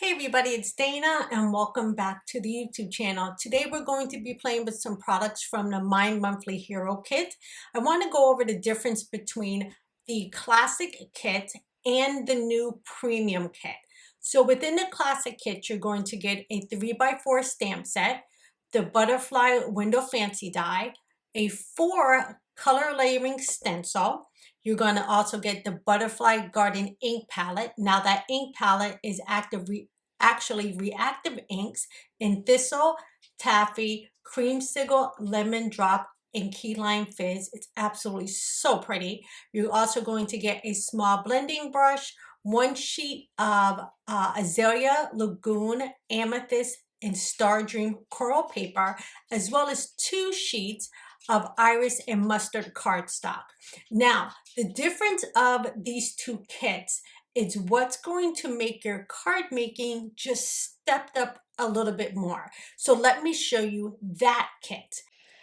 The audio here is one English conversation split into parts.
Hey everybody, it's Dana and welcome back to the YouTube channel. Today we're going to be playing with some products from the My Monthly Hero Kit. I want to go over the difference between the classic kit and the new premium kit. So within the classic kit, you're going to get a 3x4 stamp set, the butterfly window fancy die, a 4 color layering stencil. You're going to also get the butterfly garden ink palette. Now that ink palette is actually reactive inks in thistle, taffy, creamsicle, lemon drop, and key lime fizz. It's absolutely so pretty. You're also going to get a small blending brush, one sheet of azalea, lagoon, amethyst, and star dream coral paper, as well as 2 sheets of iris and mustard cardstock. Now, the difference of these 2 kits, it's what's going to make your card making just stepped up a little bit more. So let me show you that kit.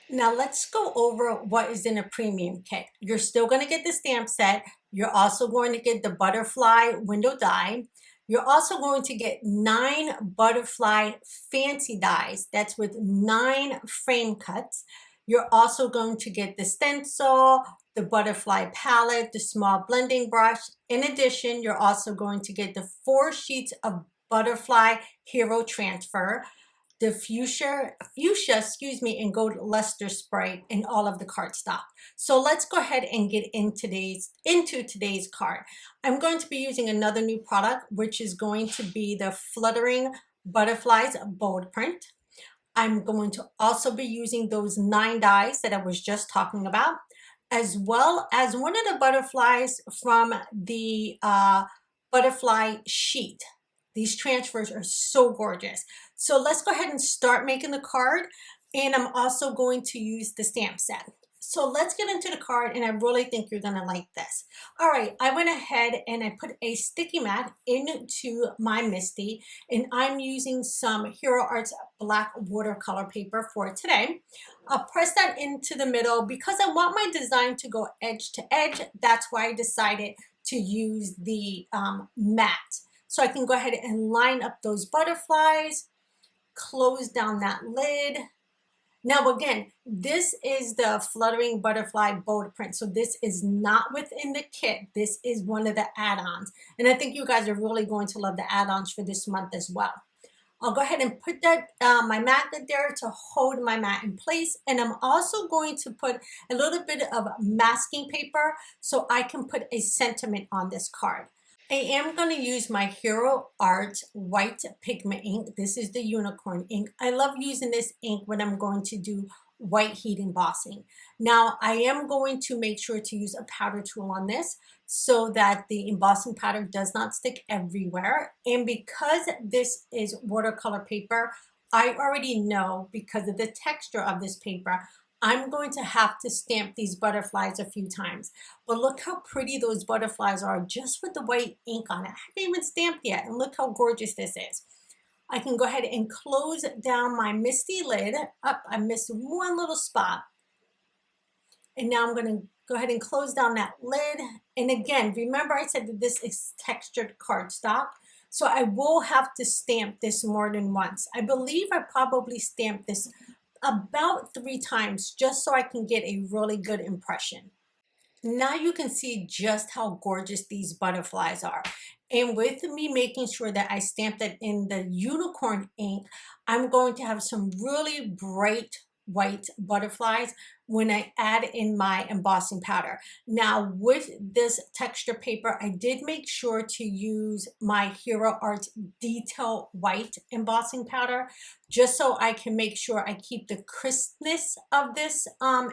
Now let's go over what is in a premium kit. You're still going to get the stamp set. You're also going to get the butterfly window die. You're also going to get 9 butterfly fancy dies. That's with 9 frame cuts. You're also going to get the stencil, the butterfly palette, the small blending brush. In addition, you're also going to get the 4 sheets of butterfly hero transfer, the fuchsia, and gold luster spray, and all of the cardstock. So let's go ahead and get into today's card. I'm going to be using another new product, which is going to be the Fluttering Butterflies Bold Print. I'm going to also be using those 9 dies that I was just talking about, as well as one of the butterflies from the butterfly sheet. These transfers are so gorgeous. So let's go ahead and start making the card. And I'm also going to use the stamp set. So let's get into the card, and I really think you're gonna like this. All right, I went ahead and I put a sticky mat into my Misty, and I'm using some Hero Arts black watercolor paper for today. I'll press that into the middle because I want my design to go edge to edge. That's why I decided to use the mat. So I can go ahead and line up those butterflies, close down that lid. Now again, this is the Fluttering Butterfly Bold Print. So this is not within the kit. This is one of the add-ons. And I think you guys are really going to love the add-ons for this month as well. I'll go ahead and put that my mat there to hold my mat in place. And I'm also going to put a little bit of masking paper so I can put a sentiment on this card. I am going to use my Hero Art white pigment ink. This is the unicorn ink. I love using this ink when I'm going to do white heat embossing. Now I am going to make sure to use a powder tool on this so that the embossing powder does not stick everywhere. And because this is watercolor paper, I already know, because of the texture of this paper, I'm going to have to stamp these butterflies a few times. But look how pretty those butterflies are just with the white ink on it. I haven't even stamped yet, and look how gorgeous this is. I can go ahead and close down my Misty lid. Up, I missed one little spot. And now I'm going to go ahead and close down that lid. And again, remember I said that this is textured cardstock. So I will have to stamp this more than once. I believe I probably stamped this about 3 times just so I can get a really good impression. Now you can see just how gorgeous these butterflies are. And with me making sure that I stamped it in the unicorn ink, I'm going to have some really bright white butterflies when I add in my embossing powder. Now with this texture paper, I did make sure to use my Hero Arts detail white embossing powder just so I can make sure I keep the crispness of this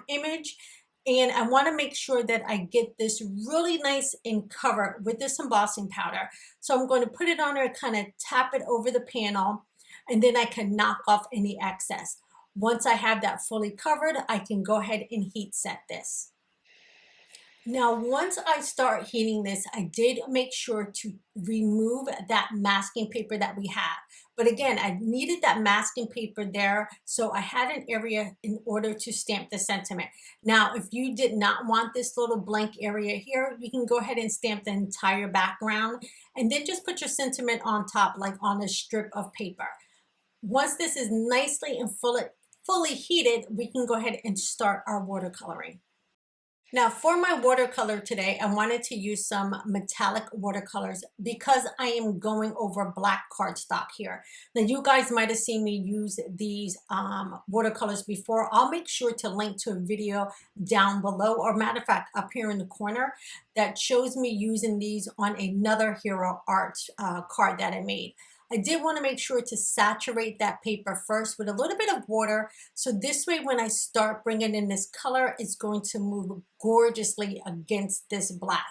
image. And I want to make sure that I get this really nice and covered with this embossing powder. So I'm going to put it on there, kind of tap it over the panel, and then I can knock off any excess. Once I have that fully covered, I can go ahead and heat set this. Now, once I start heating this, I did make sure to remove that masking paper that we have. But again, I needed that masking paper there, so I had an area in order to stamp the sentiment. Now, if you did not want this little blank area here, you can go ahead and stamp the entire background and then just put your sentiment on top, like on a strip of paper. Once this is nicely and fully heated, we can go ahead and start our watercoloring. Now for my watercolor today, I wanted to use some metallic watercolors because I am going over black cardstock here. Now you guys might have seen me use these watercolors before. I'll make sure to link to a video down below, or matter of fact, up here in the corner, that shows me using these on another Hero Art card that I made. I did want to make sure to saturate that paper first with a little bit of water, so this way when I start bringing in this color, it's going to move gorgeously against this black.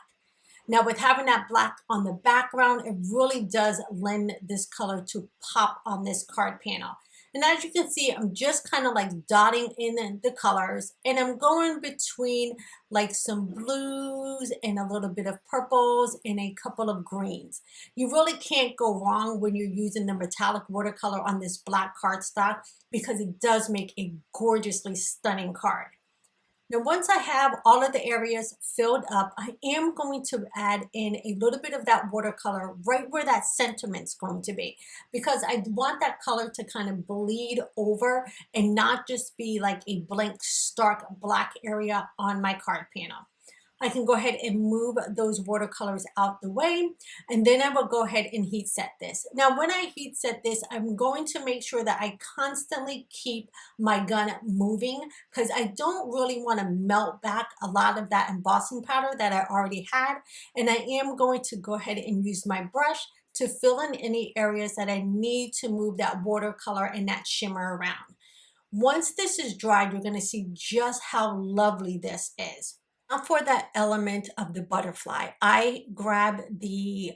Now with having that black on the background, it really does lend this color to pop on this card panel. And as you can see, I'm just kind of like dotting in the colors, and I'm going between like some blues and a little bit of purples and a couple of greens. You really can't go wrong when you're using the metallic watercolor on this black cardstock, because it does make a gorgeously stunning card. Now, once I have all of the areas filled up, I am going to add in a little bit of that watercolor right where that sentiment's going to be, because I want that color to kind of bleed over and not just be like a blank, stark black area on my card panel. I can go ahead and move those watercolors out the way, and then I will go ahead and heat set this. Now, when I heat set this, I'm going to make sure that I constantly keep my gun moving, because I don't really want to melt back a lot of that embossing powder that I already had. And I am going to go ahead and use my brush to fill in any areas that I need to move that watercolor and that shimmer around. Once this is dried, you're going to see just how lovely this is. Now for that element of the butterfly, I grabbed the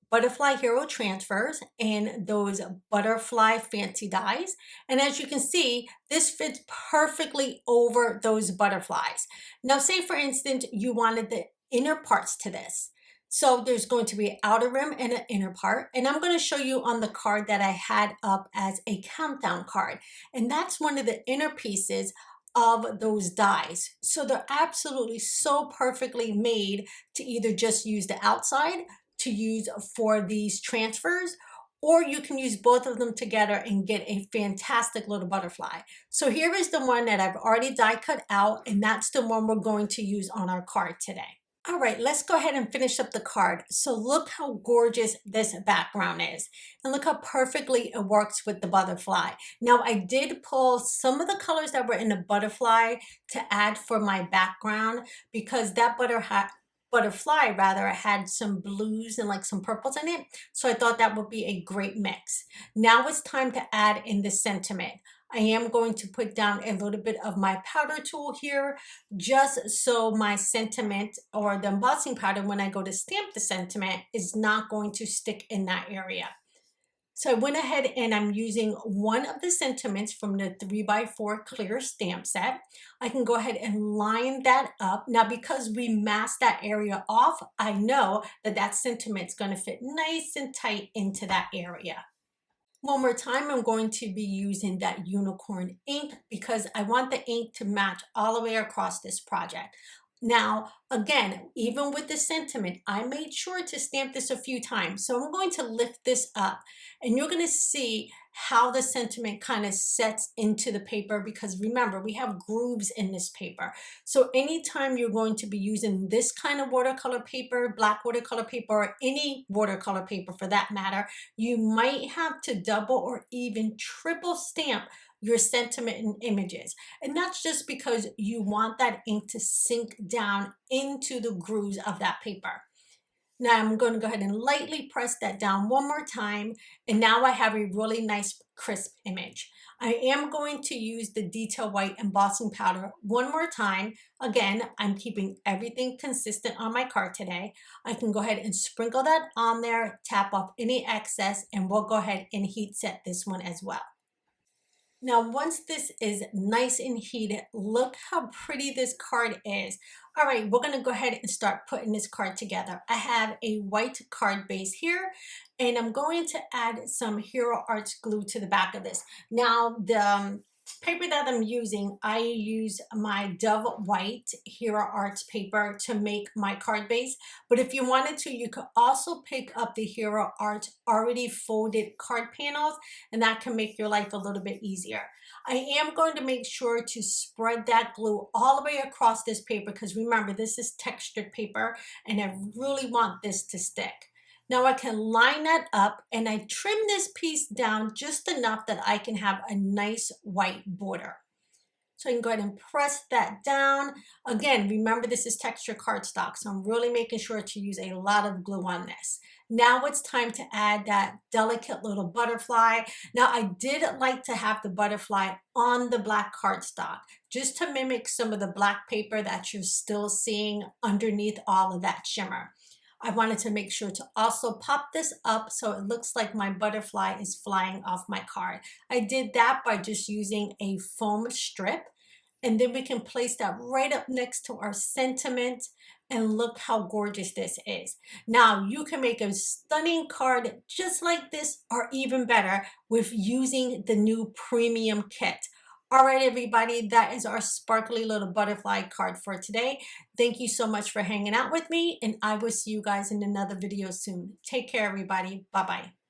Butterfly Hero transfers and those butterfly fancy dies. And as you can see, this fits perfectly over those butterflies. Now say for instance, you wanted the inner parts to this. So there's going to be an outer rim and an inner part. And I'm going to show you on the card that I had up as a countdown card. And that's one of the inner pieces of those dies. So they're absolutely so perfectly made to either just use the outside to use for these transfers, or you can use both of them together and get a fantastic little butterfly. So here is the one that I've already die cut out, and that's the one we're going to use on our card today. All right, let's go ahead and finish up the card. So look how gorgeous this background is. And look how perfectly it works with the butterfly. Now I did pull some of the colors that were in the butterfly to add for my background, because that butterfly rather had some blues and like some purples in it. So I thought that would be a great mix. Now it's time to add in the sentiment. I am going to put down a little bit of my powder tool here, just so my sentiment or the embossing powder, when I go to stamp the sentiment, is not going to stick in that area. So I went ahead and I'm using one of the sentiments from the 3x4 clear stamp set. I can go ahead and line that up. Now, because we masked that area off, I know that that sentiment's going to fit nice and tight into that area. One more time, I'm going to be using that unicorn ink because I want the ink to match all the way across this project. Now, again, even with the sentiment, I made sure to stamp this a few times. So I'm going to lift this up and you're going to see how the sentiment kind of sets into the paper, because remember, we have grooves in this paper. So anytime you're going to be using this kind of watercolor paper, black watercolor paper, or any watercolor paper for that matter, you might have to double or even triple stamp your sentiment and images. And that's just because you want that ink to sink down into the grooves of that paper. Now I'm going to go ahead and lightly press that down one more time. And now I have a really nice crisp image. I am going to use the detail white embossing powder one more time. Again, I'm keeping everything consistent on my card today. I can go ahead and sprinkle that on there, tap off any excess, and we'll go ahead and heat set this one as well. Now, once this is nice and heated, look how pretty this card is. All right, we're gonna go ahead and start putting this card together. I have a white card base here, and I'm going to add some Hero Arts glue to the back of this. Now, the paper that I'm using, I use my Dove White Hero Arts paper to make my card base. But if you wanted to, you could also pick up the Hero Arts already folded card panels, and that can make your life a little bit easier. I am going to make sure to spread that glue all the way across this paper, because remember, this is textured paper and I really want this to stick. Now I can line that up and I trim this piece down just enough that I can have a nice white border. So I can go ahead and press that down. Again, remember this is texture cardstock, so I'm really making sure to use a lot of glue on this. Now it's time to add that delicate little butterfly. Now I did like to have the butterfly on the black cardstock, just to mimic some of the black paper that you're still seeing underneath all of that shimmer. I wanted to make sure to also pop this up so it looks like my butterfly is flying off my card. I did that by just using a foam strip, and then we can place that right up next to our sentiment, and look how gorgeous this is. Now you can make a stunning card just like this, or even better, with using the new premium kit. All right, everybody, that is our sparkly little butterfly card for today. Thank you so much for hanging out with me, and I will see you guys in another video soon. Take care, everybody. Bye-bye.